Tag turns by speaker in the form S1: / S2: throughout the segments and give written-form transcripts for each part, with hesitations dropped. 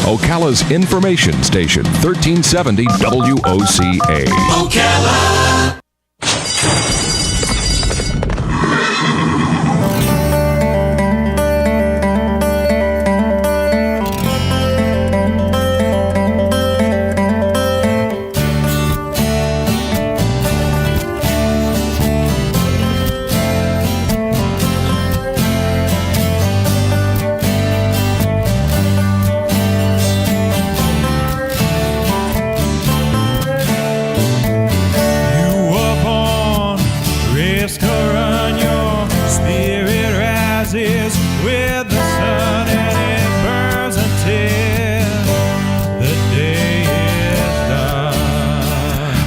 S1: Ocala's information station, 1370 WOCA.
S2: Ocala.
S3: With the sun and it burns until the day is done.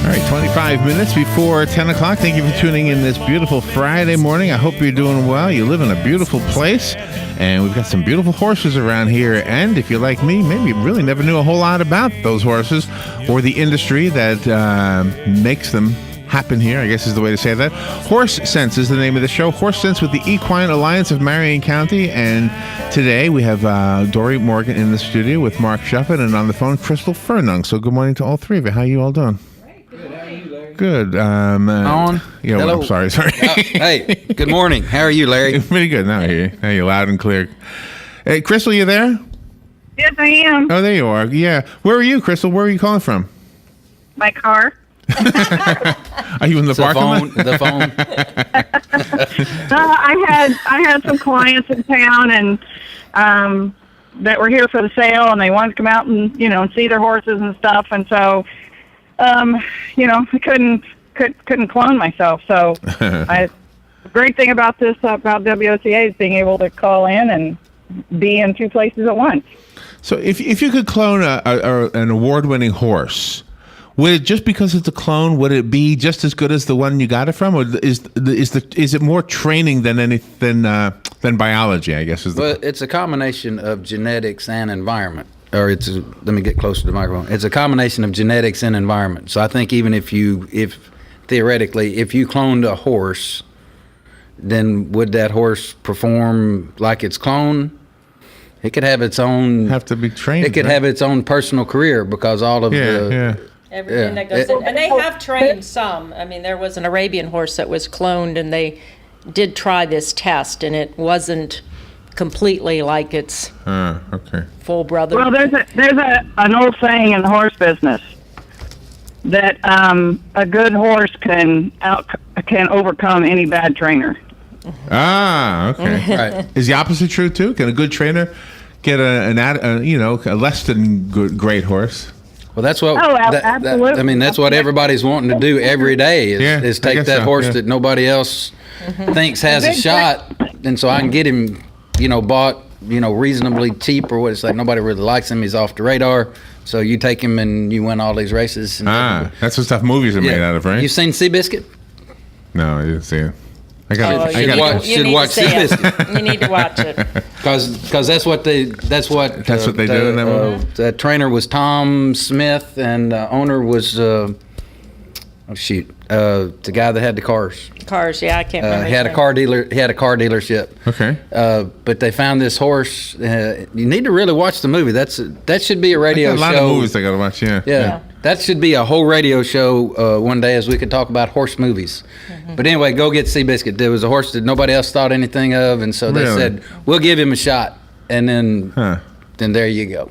S4: All right, 25 minutes before 10 o'clock. Thank you for tuning in this beautiful Friday morning. I hope you're doing well. You live in a beautiful place, and we've got some beautiful horses around here. And if you're like me, maybe you really never knew a whole lot about those horses or the industry that makes them happen here, I guess is the way to say that. Horse Sense is the name of the show. Horse Sense with the Equine Alliance of Marion County. And today we have Dory Morgan in the studio with Mark Shuffett, and on the phone, Crystal Furnung. So good morning to all three of you. How are you all doing?
S5: Good. How are you, Larry?
S4: Good.
S5: On?
S4: Yeah,
S5: Hello.
S4: well, I'm sorry.
S5: Hey, good morning. How are you, Larry?
S4: Pretty good. Now I hear you. Now you're loud and clear. Hey, Crystal, you there?
S6: Yes, I am.
S4: Oh, there you are. Yeah. Where are you, Crystal? Where are you calling from?
S6: My car.
S4: Are you in the parking lot?
S5: The phone.
S6: I had some clients in town and that were here for the sale, and they wanted to come out and see their horses and stuff, and so I couldn't clone myself. So the great thing about this about WOCA is being able to call in and be in two places at once.
S4: So if you could clone an award-winning horse, would it, just because it's a clone, would it be just as good as the one you got it from, or is it more training than biology? I guess is the.
S5: Well, it's a combination of genetics and environment. Let me get closer to the microphone. It's a combination of genetics and environment. So I think even if theoretically you cloned a horse, then would that horse perform like its clone? It could have its own.
S4: Have to be trained.
S5: It could have its own personal career because all of
S7: everything that goes in. And they have trained some. I mean, there was an Arabian horse that was cloned, and they did try this test, and it wasn't completely like its full brother.
S6: Well, there's an old saying in the horse business that a good horse can overcome any bad trainer.
S4: Okay. Right. Is the opposite true too? Can a good trainer get a less than great horse?
S5: Well, that's what.
S6: Absolutely.
S5: That's what everybody's wanting to do every day is take that horse that nobody else thinks has a shot, and so I can get him, bought, reasonably cheap, or what it's like. Nobody really likes him. He's off the radar. So you take him and you win all these races.
S4: That's what stuff movies are made out of, right?
S5: You seen Seabiscuit?
S4: No, I didn't see it.
S5: You should watch Seabiscuit.
S7: You need to watch it
S5: because that's what they do in that movie. The trainer was Tom Smith, and the owner was the guy that had the cars.
S7: Yeah, I can't remember.
S5: He had a car dealership.
S4: Okay.
S5: But they found this horse. You need to really watch the movie. That should be a radio show.
S4: A lot of movies I got to watch. Yeah.
S5: That should be a whole radio show one day, as we could talk about horse movies. Mm-hmm. But anyway, go get Seabiscuit. There was a horse that nobody else thought anything of, and so they said, we'll give him a shot. And then there you go.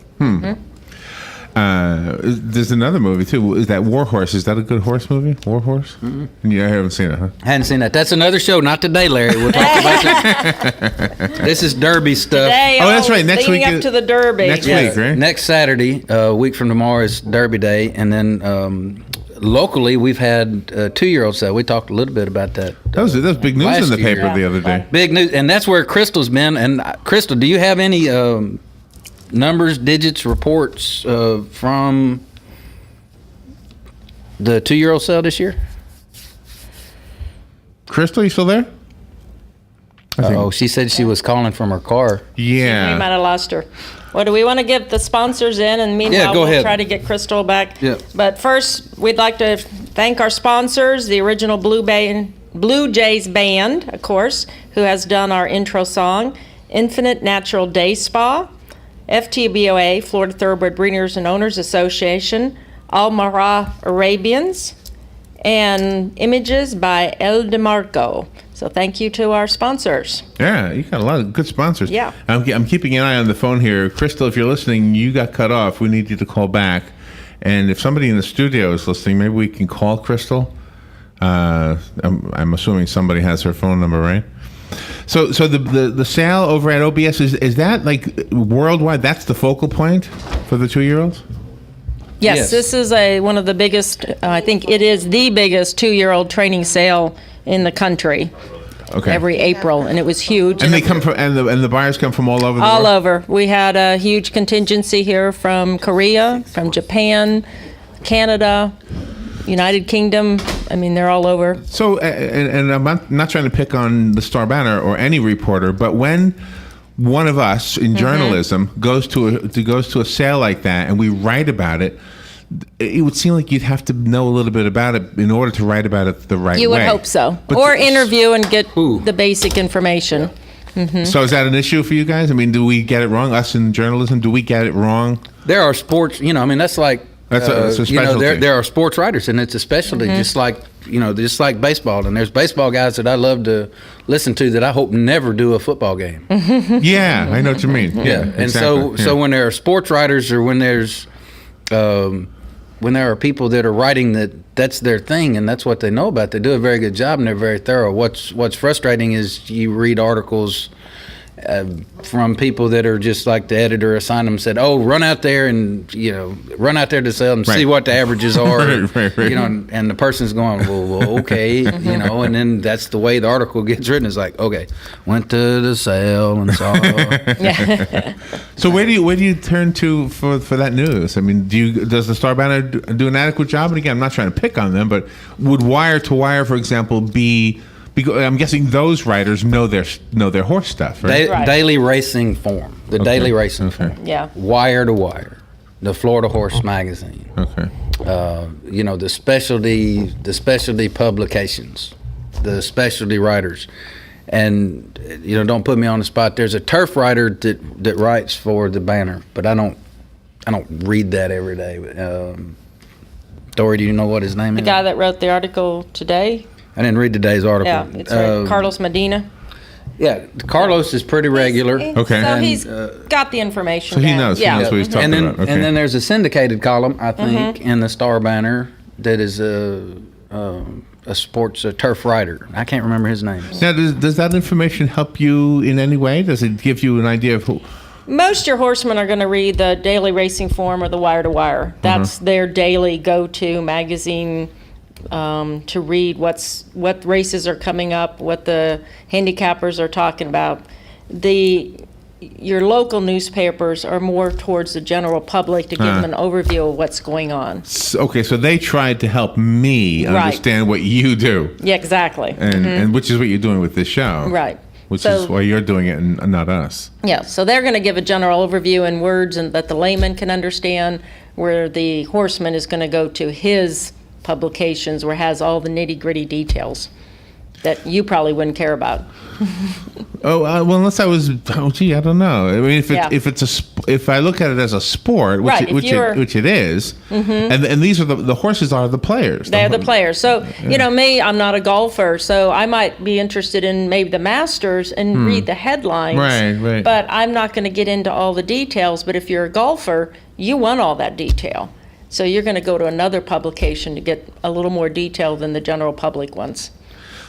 S4: There's another movie too. Is that War Horse? Is that a good horse movie? War Horse? Mm-hmm. Yeah, I haven't seen it, huh?
S5: Hadn't seen that. That's another show. Not today, Larry. We'll talk about it. This is Derby stuff.
S7: Today,
S4: that's right. Next week.
S7: Leading up to the Derby.
S4: Next week, right?
S5: Next Saturday, a week from tomorrow, is Derby Day, and then locally we've had 2-year-old sale. We talked a little bit about that.
S4: That was big news in the paper the other day.
S5: Big news, and that's where Crystal's been. And Crystal, do you have any numbers, digits, reports from the 2-year-old sale this year?
S4: Crystal, you still there?
S5: She said she was calling from her car.
S4: Yeah.
S7: We might have lost her. Well, do we want to get the sponsors in, and meanwhile we'll try to get Crystal back?
S5: Yeah.
S7: But first, we'd like to thank our sponsors, the original Blue Jays Band, of course, who has done our intro song, Infinite Natural Day Spa, FTBOA, Florida Thoroughbred Breeders and Owners Association, Al-Mara Arabians, and images by El DeMarco. So thank you to our sponsors.
S4: Yeah, you got a lot of good sponsors.
S7: Yeah.
S4: I'm keeping an eye on the phone here. Crystal, if you're listening, you got cut off. We need you to call back. And if somebody in the studio is listening, maybe we can call Crystal. I'm assuming somebody has her phone number, right? So the sale over at OBS, is that like worldwide? That's the focal point for the 2-year-olds?
S7: Yes, this is one of the biggest, I think it is the biggest 2-year-old training sale in the country.
S4: Okay.
S7: Every April, and it was huge.
S4: And they come from, and the buyers come from all over the
S7: all
S4: world?
S7: over. We had a huge contingency here from Korea, from Japan, Canada, United Kingdom. I mean, they're all over.
S4: So, and I'm not trying to pick on the Star Banner or any reporter, but when one of us in journalism goes to a sale like that and we write about it, it would seem like you'd have to know a little bit about it in order to write about it the right way.
S7: You would hope so.
S4: But
S7: or interview and get the basic information.
S4: So is that an issue for you guys? I mean, do we get it wrong? Us in journalism, do we get it wrong?
S5: There are sports, I mean, that's like,
S4: That's a specialty.
S5: there are sports writers, and it's a specialty, just like baseball. And there's baseball guys that I love to listen to that I hope never do a football game.
S4: Yeah, I know what you mean.
S5: Yeah, and so when there are sports writers, or when there's when there are people that are writing that's their thing and that's what they know about, they do a very good job and they're very thorough. What's frustrating is you read articles from people that are just like the editor assigned them, said, "Oh, run out there and run out there to sell and see what the averages are."
S4: Right.
S5: And the person's going, well okay, and then that's the way the article gets written. It's like, okay, went to the sale and saw.
S4: So where do you turn to for that news? I mean, does the Star Banner do an adequate job? And again, I'm not trying to pick on them, but would Wire to Wire, for example, be? Because I'm guessing those writers know their horse stuff, right?
S5: Daily Racing Form, Daily Racing Form.
S7: Yeah.
S5: Wire to Wire, the Florida Horse Magazine.
S4: Okay.
S5: The specialty publications, the specialty writers, and don't put me on the spot. There's a turf writer that writes for the Banner, but I don't read that every day. Dory, do you know what his name is?
S7: The guy that wrote the article today.
S5: I didn't read today's article.
S7: Yeah, it's Carlos Medina.
S5: Yeah, Carlos is pretty regular.
S4: Okay.
S7: So he's got the information.
S4: So he
S7: down.
S4: knows. He knows what he's talking about. Okay.
S5: And then there's a syndicated column, I think, in the Star Banner that is a sports turf writer. I can't remember his name.
S4: Now, does that information help you in any way? Does it give you an idea of who?
S7: Most your horsemen are going to read the Daily Racing Form or the Wire to Wire. That's their daily go-to magazine. To read what races are coming up, what the handicappers are talking about. Your local newspapers are more towards the general public to give them an overview of what's going on.
S4: Okay, so they tried to help me understand what you do.
S7: Yeah, exactly.
S4: And which is what you're doing with this show.
S7: Right.
S4: Which is why you're doing it and not us.
S7: Yeah, so they're going to give a general overview in words and that the layman can understand, where the horseman is going to go to his publications where it has all the nitty-gritty details that you probably wouldn't care about.
S4: Well, unless I was, I don't know. I mean, if I look at it as a sport, which it is, and these are the horses are the players.
S7: They're the players. So me, I'm not a golfer, so I might be interested in maybe the Masters and read the headlines.
S4: Right.
S7: But I'm not going to get into all the details. But if you're a golfer, you want all that detail. So you're going to go to another publication to get a little more detail than the general public ones.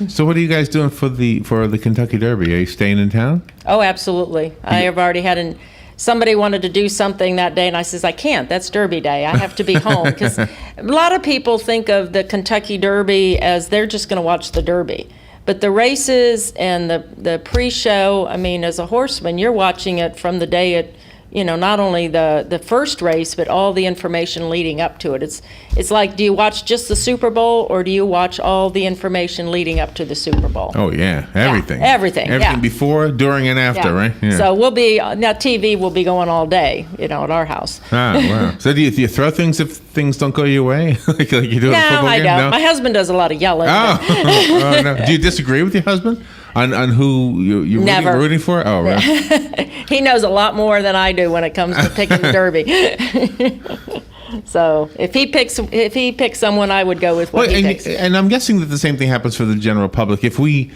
S4: So what are you guys doing for the Kentucky Derby? Are you staying in town?
S7: Oh, absolutely. I have already had somebody wanted to do something that day, and I says, I can't. That's Derby day. I have to be home. Because a lot of people think of the Kentucky Derby as they're just going to watch the Derby. But the races and the pre-show, I mean, as a horseman, you're watching it from the day it not only the first race, but all the information leading up to it. It's like, do you watch just the Super Bowl, or do you watch all the information leading up to the Super Bowl?
S4: Oh, yeah. Everything.
S7: Yeah, everything
S4: before, during, and after, right? Yeah.
S7: So now TV will be going all day, at our house.
S4: Oh, wow. So do you throw things if things don't go your way? like you do at a football
S7: I
S4: game?
S7: don't.
S4: No,
S7: My husband does a lot of yelling.
S4: Oh, no. Do you disagree with your husband? On who you're
S7: Never.
S4: rooting for? Oh, right.
S7: He knows a lot more than I do when it comes to picking the Derby. So if he picks someone, I would go with what he picks.
S4: And I'm guessing that the same thing happens for the general public. If we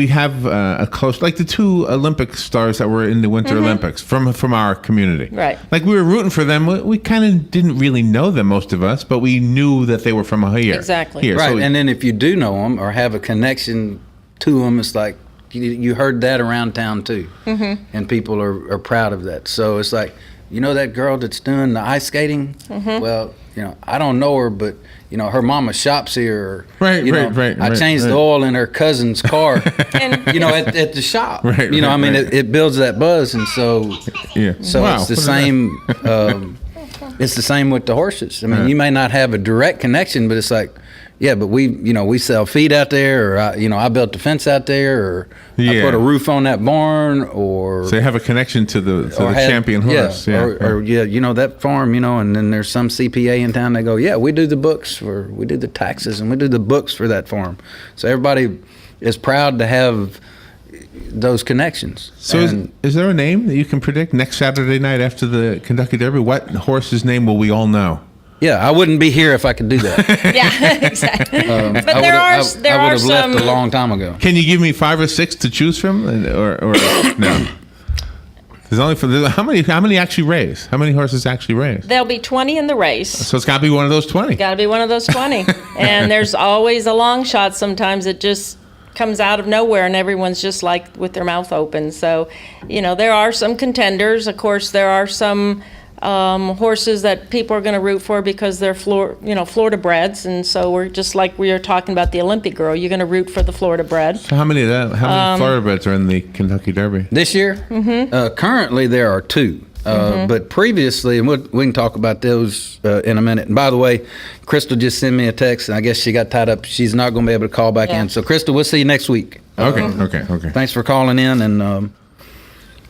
S4: have a close, like the two Olympic stars that were in the Winter Olympics from our community,
S7: Right.
S4: Like we were rooting for them. We kind of didn't really know them, most of us, but we knew that they were from here.
S7: Exactly.
S4: Here.
S5: Right,
S4: So
S5: and then if you do know them or have a connection to them, it's like you heard that around town too, and people are proud of that. So it's like, that girl that's doing the ice skating. Well, I don't know her, but her mama shops here. Or,
S4: Right.
S5: I changed the oil in her cousin's car.
S7: And
S5: at the shop.
S4: Right,
S5: It builds that buzz, and so
S4: yeah.
S5: so
S4: Wow.
S5: it's the same. It's the same with the horses. I mean, you may not have a direct connection, but it's like, yeah, but we sell feed out there, or I built the fence out there, or I put a roof on that barn, or
S4: So they have a connection to the champion horse.
S5: Or that farm, and then there's some CPA in town. They go, yeah, we do the taxes, and we do the books for that farm. So everybody is proud to have those connections.
S4: So is there a name that you can predict next Saturday night after the Kentucky Derby? What horse's name will we all know?
S5: Yeah, I wouldn't be here if I could do that.
S7: yeah, exactly. But
S5: I
S7: there
S5: would
S7: are
S5: have
S7: some.
S5: left a long time ago.
S4: Can you give me 5 or 6 to choose from, or no? There's only how many actually race? How many horses actually race?
S7: There'll be 20 in the race.
S4: So it's got to be one of those 20.
S7: Got to be one of those 20. And there's always a long shot. Sometimes it just comes out of nowhere and everyone's just like with their mouth open. So, there are some contenders. Of course, there are some horses that people are going to root for because they're Florida breds, and so we're just like we were talking about the Olympic girl. You're going to root for the Florida bred.
S4: So how many Florida breds are in the Kentucky Derby
S5: this year? Currently, there are 2. But previously, and we can talk about those in a minute. And by the way, Crystal just sent me a text, and I guess she got tied up. She's not going to be able to call back in. So, Crystal, we'll see you next week.
S4: Okay.
S5: Thanks for calling in. And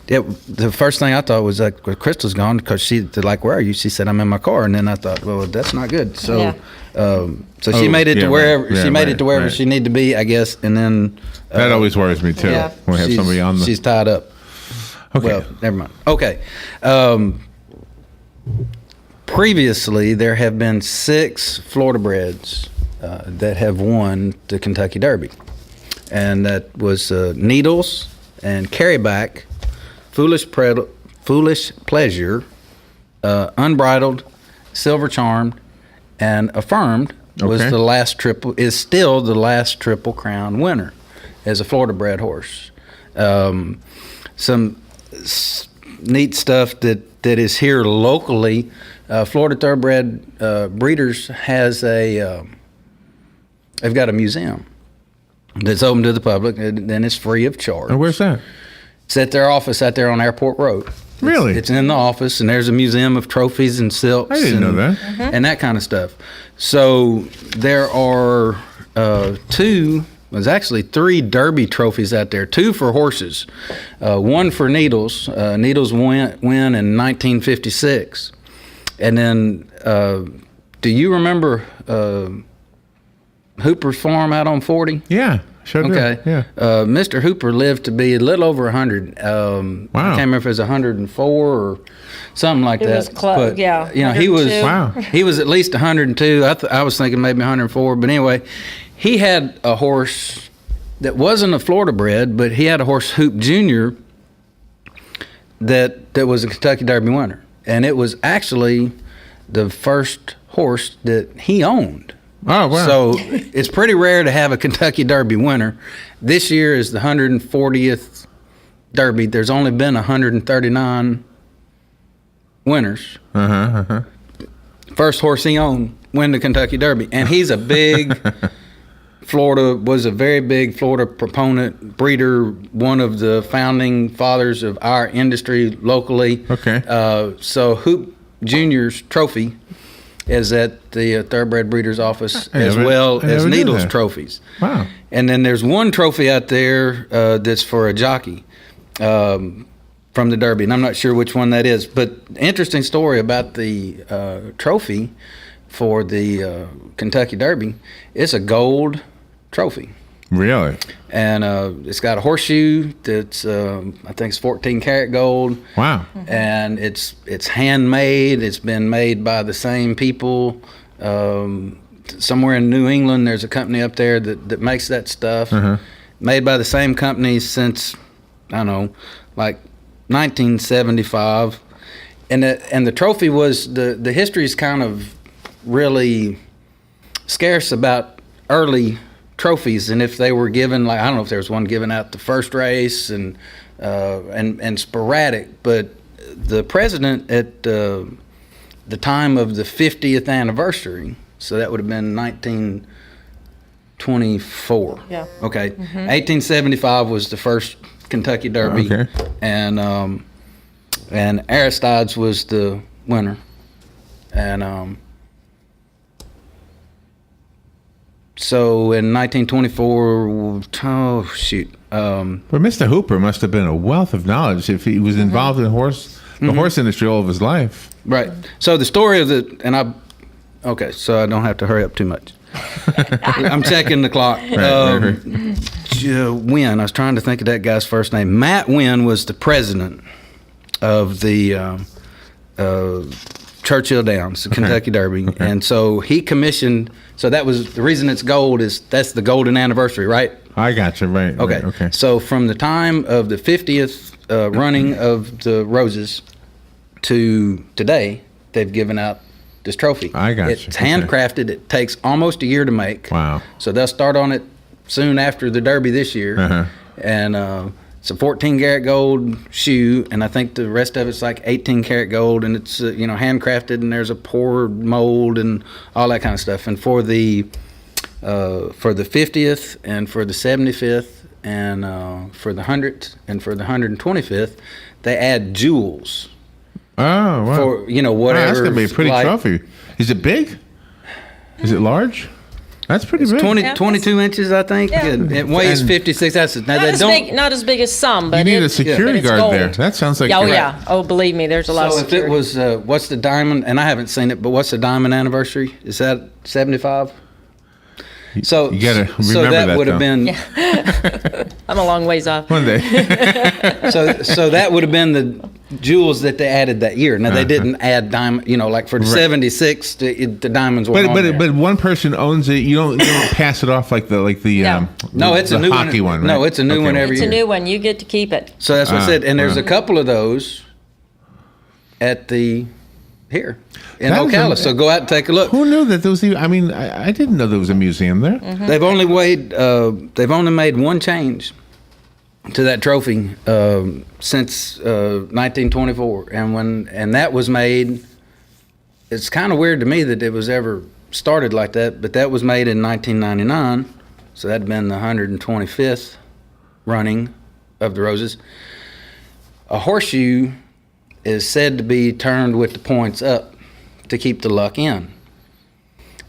S5: the first thing I thought was like, well, Crystal's gone, because they're like, where are you? She said, I'm in my car. And then I thought, well, that's not good. So so she made it to wherever she needed to be, I guess. And then
S4: that always worries me too.
S7: Yeah.
S4: When we have somebody on the.
S5: She's tied up.
S4: Okay.
S5: Well, never mind. Okay. Previously, there have been 6 Florida breds that have won the Kentucky Derby. And that was Needles and Carryback, Foolish Pleasure, Unbridled, Silver Charmed, and Affirmed is still the last Triple Crown winner as a Florida bred horse. Some neat stuff that is here locally. Florida Thoroughbred Breeders has they've got a museum that's open to the public, and it's free of charge.
S4: And where's that?
S5: It's at their office out there on Airport Road.
S4: Really?
S5: It's in the office, and there's a museum of trophies and silks.
S4: I didn't know that.
S5: And that kind of stuff. So there are 2, there's actually 3 Derby trophies out there, 2 for horses, 1 for Needles. Needles win in 1956. And then, do you remember Hooper's Farm out on 40?
S4: Yeah. Sure do.
S5: Okay.
S4: Yeah.
S5: Mr. Hooper lived to be a little over 100. I can't remember if it was 104 or something like that.
S7: It was close. Yeah.
S5: He was.
S7: 102.
S4: Wow.
S5: He was at least 102. I was thinking maybe 104. But anyway, he had a horse that wasn't a Florida bred, but he had a horse, Hoop Jr., that was a Kentucky Derby winner, and it was actually the first horse that he owned.
S4: Oh, wow.
S5: So it's pretty rare to have a Kentucky Derby winner. This year is the 140th Derby. There's only been 139 winners. First horse he owned win the Kentucky Derby. And he's a big was a very big Florida proponent, breeder, one of the founding fathers of our industry locally.
S4: Okay.
S5: So Hoop Jr.'s trophy is at the Thoroughbred Breeders' office, as well as Needles trophies.
S4: Wow.
S5: And then there's one trophy out there that's for a jockey from the Derby, and I'm not sure which one that is. But interesting story about the trophy for the Kentucky Derby. It's a gold trophy.
S4: Really?
S5: And it's got a horseshoe that's I think it's 14 karat gold.
S4: Wow.
S5: And it's handmade. It's been made by the same people. Somewhere in New England, there's a company up there that makes that stuff. Made by the same company since, I don't know, like 1975. And the trophy was, the history is kind of really scarce about early trophies, and if they were given, like, I don't know if there was one given out the first race and sporadic, but the president at the time of the 50th anniversary, so that would have been 1924.
S7: Yeah.
S5: Okay. 1875 was the first Kentucky Derby.
S4: Okay.
S5: And Aristides was the winner. And so in 1924, oh shoot.
S4: But Mr. Hooper must have been a wealth of knowledge if he was involved in the horse industry all of his life.
S5: Right. So the story of okay, so I don't have to hurry up too much. I'm checking the clock. Wynn, I was trying to think of that guy's first name. Matt Wynn was the president of the Churchill Downs, the Kentucky Derby. And so he commissioned, so that was, the reason it's gold is that's the golden anniversary, right?
S4: I got you, right.
S5: Okay.
S4: Right, okay.
S5: So from the time of the 50th running of the Roses to today, they've given out this trophy.
S4: I got you.
S5: It's handcrafted. It takes almost a year to make.
S4: Wow.
S5: So they'll start on it soon after the Derby this year. And it's a 14 karat gold shoe, and I think the rest of it's like 18 karat gold, and it's handcrafted, and there's a poured mold and all that kind of stuff. And for the 50th and for the 75th and for the 100th and for the 125th, they add jewels.
S4: Oh, wow.
S5: For whatever.
S4: Wow, that's gonna be a pretty trophy. Is it big? Is it large? That's pretty big.
S5: 22 inches, I think.
S7: Yeah.
S5: It weighs 56 ounces. Now
S7: Not as big as some, but
S4: You need a
S7: it's
S4: security guard
S7: gold.
S4: there. That sounds like
S7: Oh
S4: you're-
S7: yeah. Oh, believe me, there's a lot of
S5: So if
S7: security.
S5: it was, what's the diamond? And I haven't seen it, but what's the diamond anniversary? Is that 75? So
S4: You gotta
S5: so
S4: remember that,
S5: would have
S4: though.
S5: been
S7: I'm a long ways off.
S4: One day.
S5: so that would have been the jewels that they added that year. Now they didn't add diamond, like for 76, the diamonds were on there.
S4: But one person owns it. You don't pass it off like the
S5: No, it's
S4: the
S5: a new
S4: hockey one. Right?
S5: No, it's a new one every
S7: It's a
S5: year.
S7: new one. You get to keep it.
S5: So that's what I said. And there's a couple of those at here in
S4: That is
S5: Ocala.
S4: a-
S5: So go out and take a look.
S4: Who knew that there was? I mean, I didn't know there was a museum there.
S5: They've only made one change to that trophy since 1924, and that was made. It's kind of weird to me that it was ever started like that, but that was made in 1999, so that'd been the 125th running of the Roses. A horseshoe is said to be turned with the points up to keep the luck in.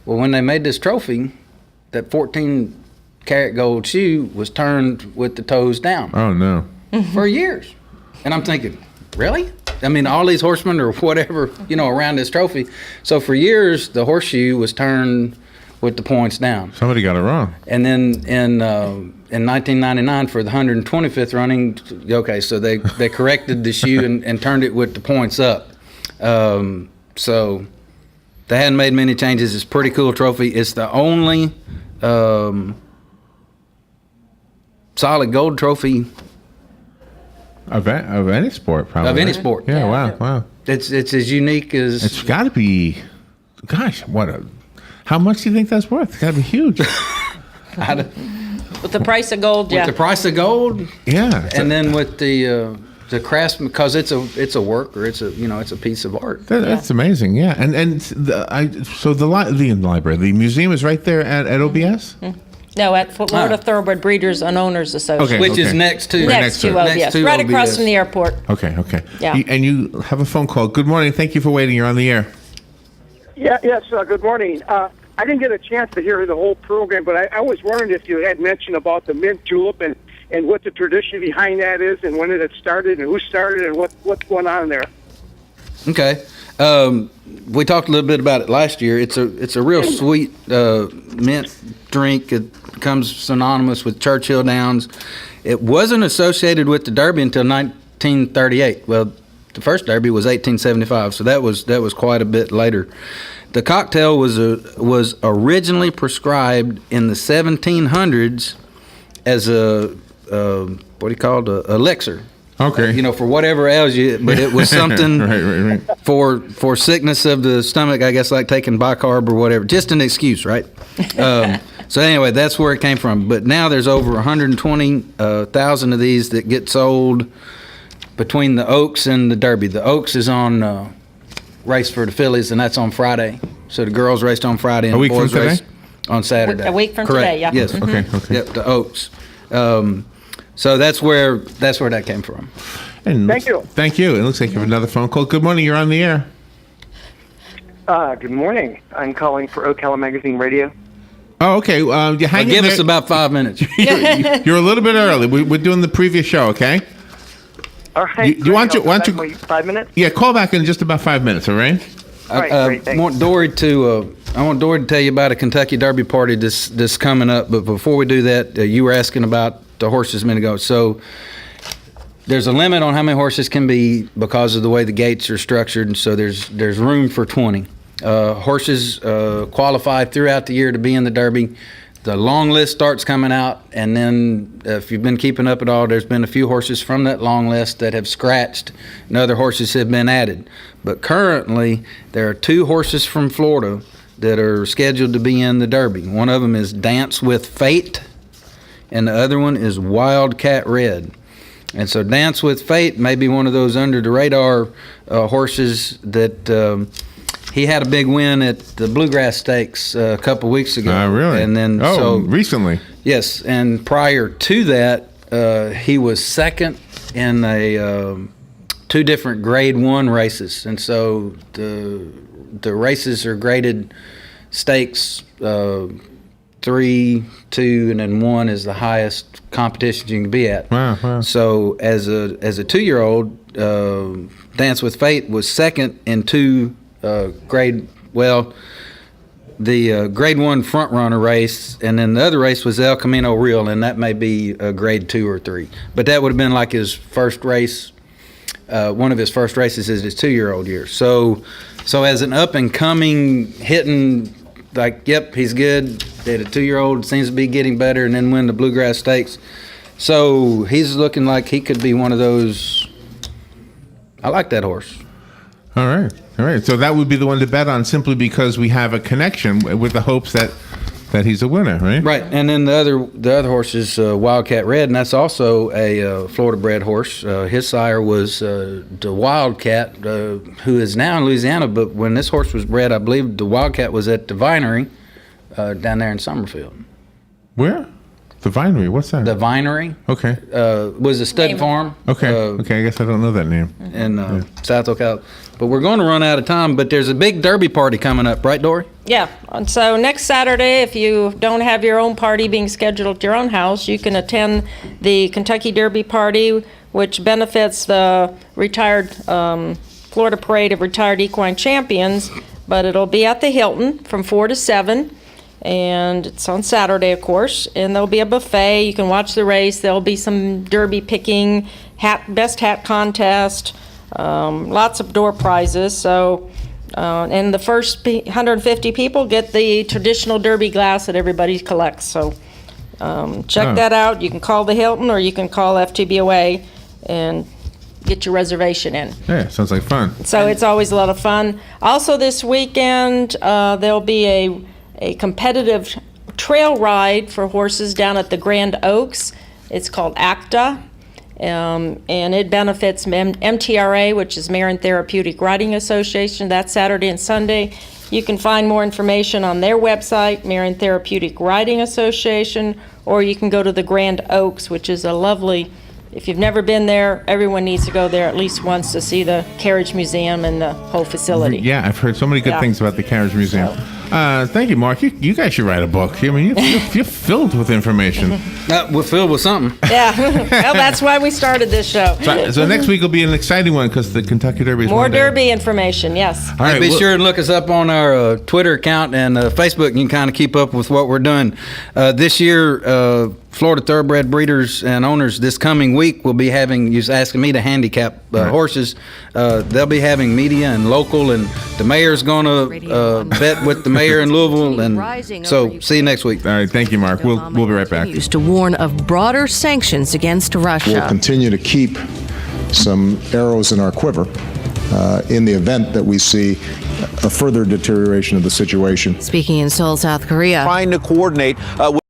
S5: Well, when they made this trophy, that 14 karat gold shoe was turned with the toes down
S4: Oh no.
S5: for years. And I'm thinking, really? I mean, all these horsemen or whatever, around this trophy. So for years, the horseshoe was turned with the points down.
S4: Somebody got it wrong.
S5: And then in 1999 for the 125th running, okay, so they corrected the shoe and turned it with the points up. So they hadn't made many changes. It's a pretty cool trophy. It's the only solid gold trophy
S4: Of any sport, probably.
S5: of any
S4: right?
S5: sport.
S4: Yeah. Wow.
S5: It's as unique as
S4: It's got to be. Gosh, how much do you think that's worth? It's got to be huge.
S7: With the price of gold,
S5: with the price of gold,
S4: Yeah.
S5: and then with the craftsman, because it's a work or it's a piece of art.
S4: That's amazing. Yeah. So the library, the museum is right there at OBS.
S7: No, at Florida Thoroughbred Breeders and Owners Association.
S5: Which is next to
S7: Next to OBS, right across
S5: OBS.
S7: from the airport.
S4: Okay.
S7: Yeah.
S4: And you have a phone call. Good morning. Thank you for waiting. You're on the air.
S8: Yes, good morning. I didn't get a chance to hear the whole program, but I was wondering if you had mentioned about the mint julep and what the tradition behind that is and when it had started and who started and what's going on there.
S5: Okay. We talked a little bit about it last year. It's a real sweet mint drink. It becomes synonymous with Churchill Downs. It wasn't associated with the Derby until 1938. Well, the first Derby was 1875, so that was quite a bit later. The cocktail was originally prescribed in the 1700s as a what do you call it? A elixir.
S4: Okay.
S5: For whatever ails you, but it was something
S4: right.
S5: for sickness of the stomach, I guess, like taking bicarb or whatever. Just an excuse, right? So anyway, that's where it came from. But now there's over 120,000 of these that get sold between the Oaks and the Derby. The Oaks is on race for the fillies, and that's on Friday. So the girls raced on Friday and the boys raced on Saturday.
S7: A week from
S5: Correct.
S7: today, yeah.
S5: Yes.
S4: Okay.
S5: Yep, the Oaks. So that's where that came from.
S4: And
S8: Thank you.
S4: Thank you. It looks like you have another phone call. Good morning. You're on the air.
S9: Good morning. I'm calling for Ocala Magazine Radio.
S4: Oh, okay. You hang
S5: Give
S4: in
S5: us
S4: there.
S5: about 5 minutes.
S4: You're a little bit early. We're doing the previous show, okay?
S9: All right.
S4: You want
S9: great.
S4: to- want
S9: I'll
S4: to-
S9: wait 5 minutes?
S4: Yeah, call back in just about 5 minutes, all right?
S9: All right, great,
S5: I
S9: thanks.
S5: want Dory to tell you about a Kentucky Derby party this coming up. But before we do that, you were asking about the horses a minute ago. So there's a limit on how many horses can be because of the way the gates are structured, and so there's room for 20. Horses qualify throughout the year to be in the Derby. The long list starts coming out, and then if you've been keeping up at all, there's been a few horses from that long list that have scratched, and other horses have been added. But currently, there are 2 horses from Florida that are scheduled to be in the Derby. One of them is Dance with Fate, and the other one is Wildcat Red. And so Dance with Fate may be one of those under-the-radar horses that he had a big win at the Bluegrass Stakes a couple weeks ago.
S4: Really?
S5: And then
S4: recently.
S5: Yes, and prior to that, he was second in 2 different Grade 1 races. And so the races are graded stakes 3, 2, and then 1 is the highest competition you can be at.
S4: Wow.
S5: So as a 2-year-old, Dance with Fate was second in 2 grade 1 front runner race, and then the other race was El Camino Real, and that may be a grade 2 or 3. But that would have been like his first race, one of his first races is his 2-year-old year. So as an up and coming hitting, like, yep, he's good. That a 2-year-old seems to be getting better, and then win the Bluegrass Stakes. So he's looking like he could be one of those. I like that horse.
S4: All right. So that would be the one to bet on simply because we have a connection with the hopes that he's a winner, right?
S5: Right. And then the other horse is Wildcat Red, and that's also a Florida-bred horse. His sire was the Wildcat, who is now in Louisiana, but when this horse was bred, I believe the Wildcat was at the Vinery down there in Summerfield.
S4: Where? The Vinery. What's that?
S5: The Vinery
S4: Okay.
S5: was a stud farm.
S4: Okay. I guess I don't know that name.
S5: In South Ocala. But we're going to run out of time, but there's a big Derby party coming up, right, Dory?
S7: Yeah, and so next Saturday, if you don't have your own party being scheduled at your own house, you can attend the Kentucky Derby party, which benefits the retired Florida Parade of Retired Equine Champions, but it'll be at the Hilton from 4 to 7, and it's on Saturday, of course, and there'll be a buffet. You can watch the race. There'll be some Derby picking, best hat contest, lots of door prizes. So, and the first 150 people get the traditional Derby glass that everybody collects. So, check that out. You can call the Hilton or you can call FTBOA and get your reservation in.
S4: Yeah, sounds like fun.
S7: So it's always a lot of fun. Also this weekend, there'll be a competitive trail ride for horses down at the Grand Oaks. It's called ACTA. And it benefits MTRA, which is Marin Therapeutic Riding Association. That's Saturday and Sunday. You can find more information on their website, Marin Therapeutic Riding Association, or you can go to the Grand Oaks, which is a lovely, if you've never been there, everyone needs to go there at least once to see the Carriage Museum and the whole facility.
S4: Yeah, I've heard so many good things about the Carriage Museum. Thank you, Mark. You guys should write a book. I mean, you're filled with information.
S5: We're filled with something.
S7: Yeah, well, that's why we started this show.
S4: So next week will be an exciting one because the Kentucky Derby is
S7: More
S4: Monday.
S7: Derby information, yes.
S4: All right,
S5: Be sure and look us up on our Twitter account and Facebook. You can kind of keep up with what we're doing. This year, Florida Thoroughbred breeders and owners this coming week will be having, you was asking me to handicap horses. They'll be having media and local, and the mayor's going to bet with the mayor in Louisville. And so see you next week.
S4: All right, thank you, Mark. We'll be right back.
S10: To warn of broader sanctions against Russia.
S11: We'll continue to keep some arrows in our quiver in the event that we see a further deterioration of the situation.
S10: Speaking in Seoul, South Korea.
S12: Trying to coordinate with